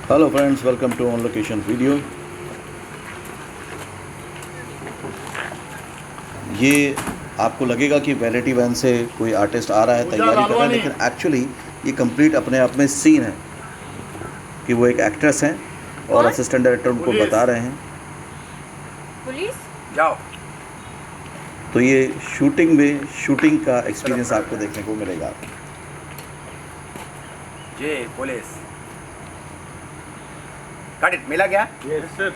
Hello friends, welcome to on location video. ये आपको लगेगा कि वैनिटी वैन से कोई आर्टिस्ट आ रहा है, तैयारी कर रहा है, लेकिन एक्चुअली ये कंप्लीट अपने आप में सीन है कि वो एक एक्ट्रेस हैं और असिस्टेंट डायरेक्टर उनको बता रहे हैं पुलिस जाओ। तो ये शूटिंग का एक्सपीरियंस आपको देखने को मिलेगा। जी पुलिस कट इट मिला क्या? Yes sir.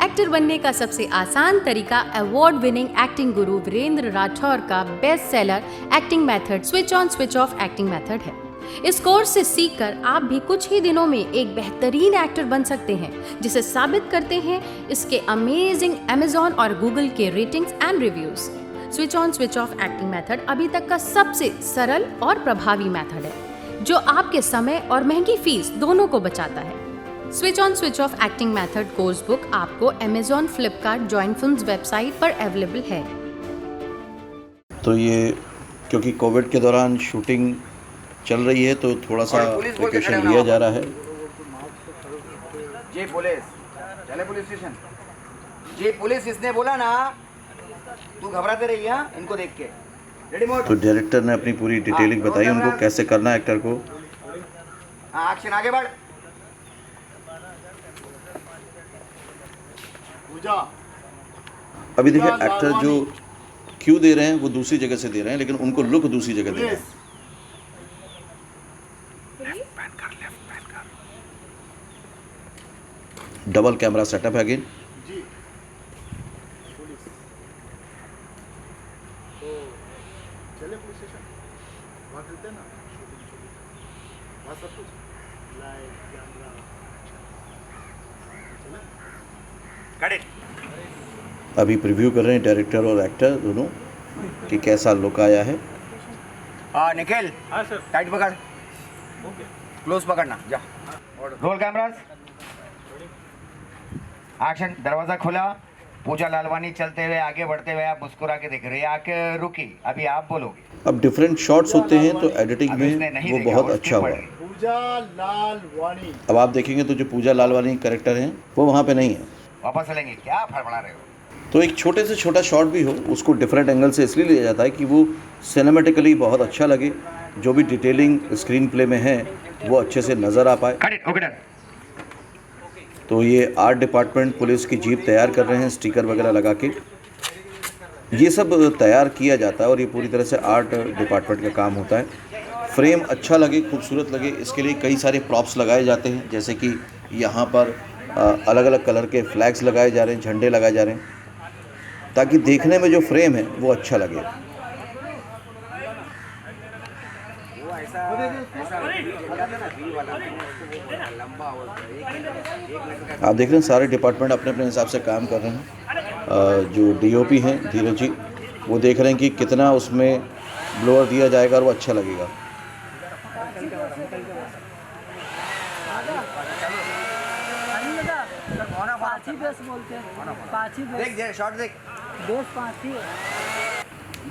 एक्टर बनने का सबसे आसान तरीका अवार्ड विनिंग एक्टिंग गुरु वीरेंद्र राठौर का best seller acting method switch on switch off acting method है। इस कोर्स से सीखकर आप भी कुछ ही दिनों में एक बेहतरीन एक्टर बन सकते हैं, जिसे साबित करते हैं इसके अमेजिंग Amazon और Google के ratings and reviews. Switch on switch off acting method अभी तक का सबसे सरल और प्रभावी मेथड है, जो आपके समय और महंगी फीस दोनों को बचाता है। Switch on switch off acting method course book आपको Amazon, Flipkart, join films website पर अवेलेबल है। तो ये क्योंकि कोविड के दौरान शूटिंग चल रही है तो थोड़ा सा और पुलिस बोल के खड़े प्रिकॉशन होना लिया आप। जा रहा है। जी पुलिस चले पुलिस स्टेशन। जी पुलिस इसने बोला ना, तू घबराते रही है इनको देख के। Ready mode. तो डायरेक्टर ने अपनी पूरी डिटेलिंग बताई उनको कैसे करना है एक्टर को। हाँ एक्शन आगे बढ़। पूजा अभी देखिए एक्टर जो क्यों दे रहे हैं वो दूसरी जगह से दे रहे हैं, लेकिन उनको लुक दूसरी जगह दे रहे हैं। डबल कैमरा सेटअप है अगेन। जी पुलिस तो चले पुलिस स्टेशन, वहाँ करते हैं ना शूटिंग, वहाँ सब कुछ लाइट कैमरा चले। Cut it. अभी प्रीव्यू कर रहे हैं डायरेक्टर और एक्टर दोनों कि कैसा लुक आया है। हाँ निखिल हाँ सर। टाइट पकड़, ओके क्लोज पकड़ना जा। Roll cameras action. दरवाजा खुला, पूजा लालवानी चलते हुए आगे बढ़ते हुए आप मुस्कुरा के देख रहे हैं, आके रुकी, अभी आप बोलोगे। अब डिफरेंट शॉट्स होते हैं तो एडिटिंग अभी उसने में नहीं वो देखा बहुत और अच्छा स्किप हुआ। पड़ रही। पूजा लालवानी अब आप देखेंगे तो जो पूजा लालवानी कैरेक्टर हैं वो वहाँ पे नहीं है। वापस चलेंगे, क्या फड़फड़ा रहे हो? तो एक छोटे से छोटा शॉट भी हो उसको डिफरेंट एंगल से इसलिए लिया जाता है कि वो सिनेमेटिकली बहुत अच्छा लगे, जो भी डिटेलिंग स्क्रीन प्ले में है वो अच्छे से नज़र आ पाए। Cut it. Okay done. तो ये आर्ट डिपार्टमेंट पुलिस की जीप तैयार कर रहे हैं स्टिकर वगैरह लगा के। ये सब तैयार किया जाता है और ये पूरी तरह से आर्ट डिपार्टमेंट का काम होता है। फ्रेम अच्छा लगे, खूबसूरत लगे, इसके लिए कई सारे प्रॉप्स लगाए जाते हैं, जैसे कि यहाँ पर अलग अलग कलर के फ्लैग्स लगाए जा रहे हैं, झंडे लगाए जा रहे हैं, ताकि देखने में जो फ्रेम है वो अच्छा लगे। वो ऐसा लंबा आप देख रहे हैं सारे डिपार्टमेंट अपने अपने हिसाब से काम कर रहे हैं। जो डीओपी हैं धीरज जी, वो देख रहे हैं कि कितना उसमें ब्लोअर दिया जाएगा और वो अच्छा लगेगा। पाँची बेस बोलते हैं, पाँची बेस, देख शॉट देख। बेस पाँची है।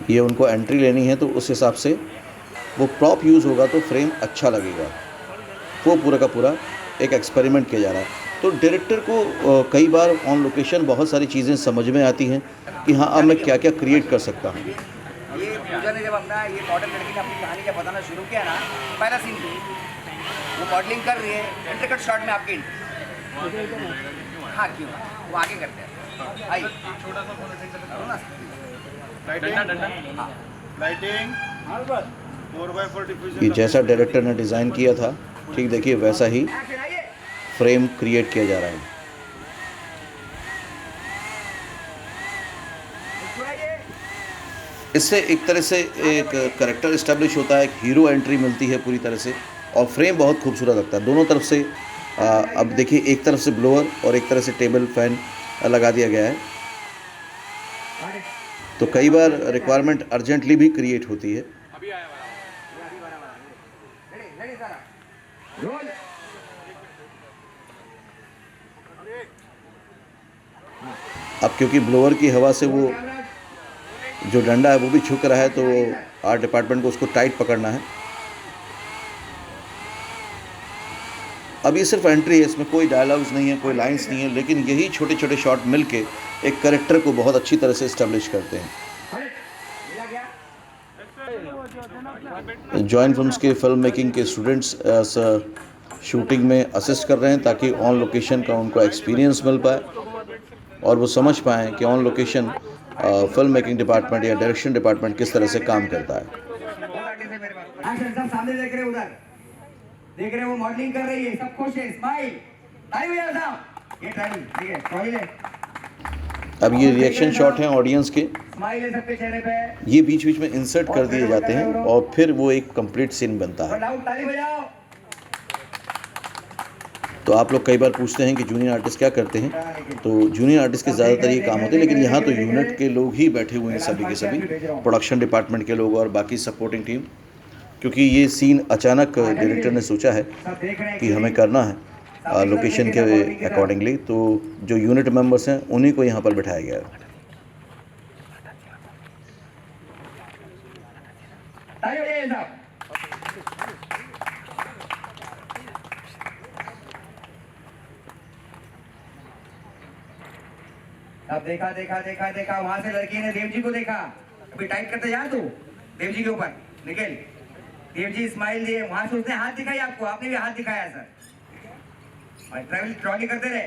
ये उनको एंट्री लेनी है तो उस हिसाब से वो प्रॉप यूज़ होगा तो फ्रेम अच्छा लगेगा। वो पूरा का पूरा एक एक्सपेरिमेंट किया जा रहा है। तो डायरेक्टर को कई बार ऑन लोकेशन बहुत सारी चीज़ें समझ में आती हैं कि हाँ अब मैं क्या क्या क्रिएट कर सकता हूँ। ये पूजा ने जब अपना ये मॉडल लड़की ने अपनी कहानी जब बताना शुरू किया ना, पहला सीन वो मॉडलिंग कर रही है, इंटरकट शॉट में आपकी हाँ क्यों वो आगे करते हैं। आइए लाइटिंग 4x4 ये डिफ्यूजन जैसा डायरेक्टर ने डिज़ाइन किया था, ठीक देखिए वैसा ही फ्रेम क्रिएट किया जा रहा है। इससे एक तरह से एक करेक्टर इस्टेब्लिश होता है, एक हीरो एंट्री मिलती है पूरी तरह से, और फ्रेम बहुत खूबसूरत लगता है दोनों तरफ से। अब देखिए एक तरफ से ब्लोअर और एक तरफ से टेबल फैन लगा दिया गया है, तो कई बार रिक्वायरमेंट अर्जेंटली भी क्रिएट होती है। अब क्योंकि ब्लोअर की हवा से वो जो डंडा है वो भी झुक रहा है, तो आर्ट डिपार्टमेंट को उसको टाइट पकड़ना है। अब ये सिर्फ एंट्री है, इसमें कोई डायलॉग्स नहीं है, कोई लाइंस नहीं है, लेकिन यही छोटे छोटे शॉट मिलके एक कैरेक्टर को बहुत अच्छी तरह से इस्टेब्लिश करते हैं। जॉइंट फिल्म्स के फिल्म मेकिंग के स्टूडेंट्स शूटिंग में असिस्ट कर रहे हैं ताकि ऑन लोकेशन का उनको एक्सपीरियंस मिल पाए और वो समझ पाएँ कि on location film making department या डायरेक्शन डिपार्टमेंट किस तरह से काम करता है। सब सामने देख रहे हैं, उधर देख रहे हैं, वो मॉडलिंग कर रही है, सब खुश है, स्माइल, ताली बजाओ साहब, ये ट्रायल, ठीक है, ट्रायल है। अब ये रिएक्शन शॉट हैं ऑडियंस के, स्माइल है सबके चेहरे पे, ये बीच बीच में इंसर्ट कर दिए जाते हैं और फिर वो एक कंप्लीट सीन बनता है। ताली बजाओ। तो आप लोग कई बार पूछते हैं कि जूनियर आर्टिस्ट क्या करते हैं, तो जूनियर आर्टिस्ट के ज़्यादातर ये काम होते हैं, लेकिन यहाँ तो यूनिट के लोग ही बैठे हुए हैं, सभी के सभी प्रोडक्शन डिपार्टमेंट के लोग और बाकी सपोर्टिंग टीम, क्योंकि ये सीन अचानक डायरेक्टर ने सोचा है कि हमें करना है लोकेशन के अकॉर्डिंगली, तो जो यूनिट मेंबर्स हैं उन्हीं को यहाँ पर बिठाया गया है। अब देखा देखा देखा देखा, वहां से लड़की ने देव जी को देखा, अभी टाइप करते जा तू देव जी के ऊपर निकल, देव जी स्माइल दिए, वहां से उसने हाथ दिखाई आपको, आपने भी हाथ दिखाया सर, और ट्रैवल ट्रॉली करते रहे,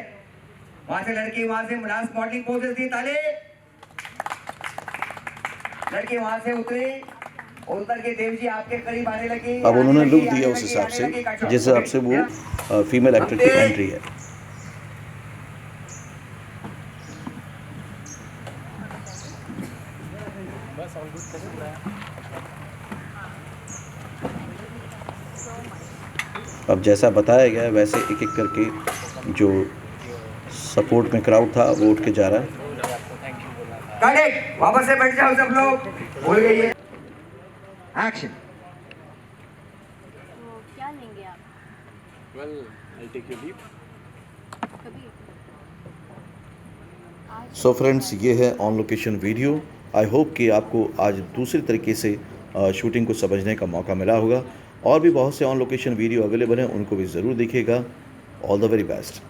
वहां से लड़की, वहां से लास्ट मॉडलिंग पोजेस दी, ताले, लड़की वहां से उतरी, उतर के देव जी आपके करीब आने लगी। अब उन्होंने लुक दिया उस हिसाब से जिस हिसाब से वो फीमेल एक्टर की एंट्री है। अब जैसा बताया गया है वैसे एक एक करके जो सपोर्ट में क्राउड था वो उठ के जा रहा है। करेक्ट, वापस से बैठ जाओ सब लोग, भूल गई है। एक्शन। तो क्या लेंगे आप? Well, I'll take your leave. कभी सो फ्रेंड्स, ये है on location video. I hope कि आपको आज दूसरे तरीके से शूटिंग को समझने का मौका मिला होगा। और भी बहुत से ऑन लोकेशन वीडियो अवेलेबल हैं, उनको भी ज़रूर देखिएगा। All the very best.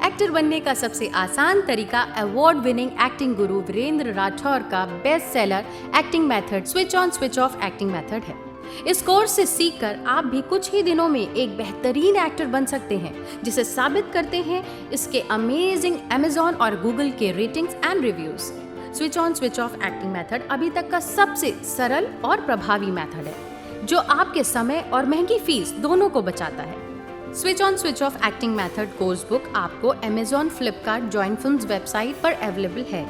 Actor बनने का सबसे आसान तरीका अवार्ड विनिंग एक्टिंग गुरु वीरेंद्र राठौर का best seller acting method switch on switch off acting method है। इस कोर्स से सीखकर आप भी कुछ ही दिनों में एक बेहतरीन एक्टर बन सकते हैं, जिसे साबित करते हैं इसके अमेजिंग अमेज़ॉन और गूगल के ratings and reviews. Switch on switch off acting method अभी तक का सबसे सरल और प्रभावी मेथड है, जो आपके समय और महंगी फीस दोनों को बचाता है। Switch on switch off acting method course book आपको Amazon, Flipkart, joint films website पर अवेलेबल है।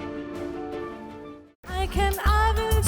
I will